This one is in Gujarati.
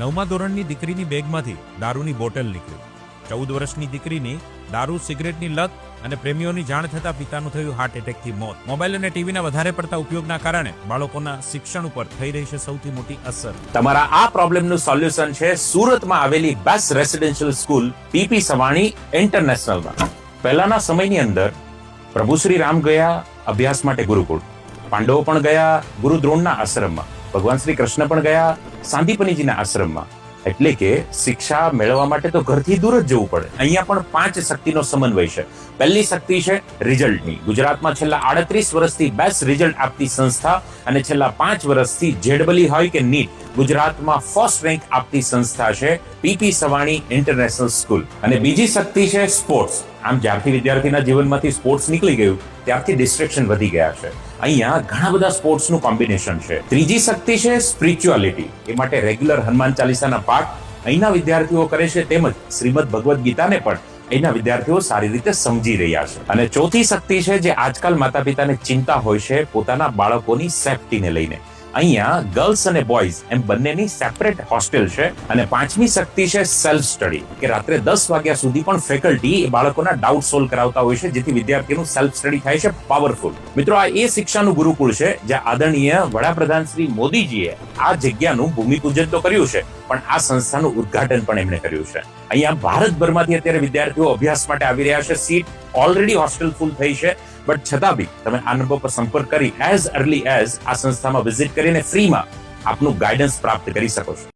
9મા ધોરણની દીકરીની બેગમાંથી દારૂની બોટલ નીકળી. 14 વર્ષની દીકરીની દારૂ સિગરેટની લત અને પ્રેમીઓની જાણ થતા પિતાનું થયું હાર્ટ એટેકથી મોત. મોબાઈલ અને ટીવીના વધારે પડતા ઉપયોગના કારણે બાળકોના શિક્ષણ ઉપર થઈ રહી છે સૌથી મોટી અસર. તમારા આ પ્રોબ્લેમનું સોલ્યુશન છે સુરતમાં આવેલી best residential school PP Savani ઇન્ટરનેશનલમાં. પહેલાના સમયની અંદર પ્રભુ શ્રી રામ ગયા અભ્યાસ માટે ગુરુકુળ, પાંડવો પણ ગયા ગુરુ દ્રોણના આશ્રમમાં, ભગવાન શ્રી કૃષ્ણ પણ ગયા સાંદીપનીજીના આશ્રમમાં. એટલે કે શિક્ષા મેળવવા માટે તો ઘરથી દૂર જ જવું પડે. અહીંયા પણ 5 શક્તિનો સમન્વય છે. પહેલી શક્તિ છે રિઝલ્ટની. ગુજરાતમાં છેલ્લા 38 વર્ષથી બેસ્ટ રિઝલ્ટ આપતી સંસ્થા અને છેલ્લા 5 વર્ષથી જેડબલી હોય કે નીટ ગુજરાતમાં ફર્સ્ટ રેન્ક આપતી સંસ્થા છે પીપી સવાણી ઇન્ટરનેશનલ સ્કૂલ. અને બીજી શક્તિ છે સ્પોર્ટ્સ. આમ જ્યારથી વિદ્યાર્થીના જીવનમાંથી સ્પોર્ટ્સ નીકળી ગયું ત્યારથી ડિસ્ટ્રેક્શન વધી ગયા છે. અહીંયા ઘણા બધા સ્પોર્ટ્સનું કોમ્બિનેશન છે. ત્રીજી શક્તિ છે સ્પિરિચ્યુઆલિટી. એ માટે રેગ્યુલર હનુમાન ચાલીસાના પાઠ અહીંના વિદ્યાર્થીઓ કરે છે, તેમજ શ્રીમદ ભગવદ્ ગીતાને પણ અહીંના વિદ્યાર્થીઓ સારી રીતે સમજી રહ્યા છે. અને ચોથી શક્તિ છે જે આજકાલ માતા પિતાને ચિંતા હોય છે પોતાના બાળકોની સેફટીને લઈને. અહીંયા ગર્લ્સ અને બોયઝ એમ બંનેની સેપરેટ હોસ્ટેલ છે. અને પાંચમી શક્તિ છે સેલ્ફ સ્ટડી, કે રાત્રે 10 વાગ્યા સુધી પણ ફેકલ્ટી એ બાળકોના ડાઉટ સોલ્વ કરાવતા હોય છે, જેથી વિદ્યાર્થીનું સેલ્ફ સ્ટડી થાય છે પાવરફુલ. મિત્રો, આ એ શિક્ષાનું ગુરુકુળ છે જ્યાં આદરણીય વડાપ્રધાન શ્રી મોદીજીએ આ જગ્યાનું ભૂમિપૂજન તો કર્યું છે, પણ આ સંસ્થાનું ઉદ્ઘાટન પણ એમણે કર્યું છે. અહીંયા ભારતભરમાંથી અત્યારે વિદ્યાર્થીઓ અભ્યાસ માટે આવી રહ્યા છે. સીટ ઓલરેડી હોસ્ટેલ ફૂલ થઈ છે, બટ છતાં બી તમે આ નંબર પર સંપર્ક કરી એઝ અર્લી એઝ આ સંસ્થામાં વિઝિટ કરીને ફ્રીમાં આપનું ગાઈડન્સ પ્રાપ્ત કરી શકો છો.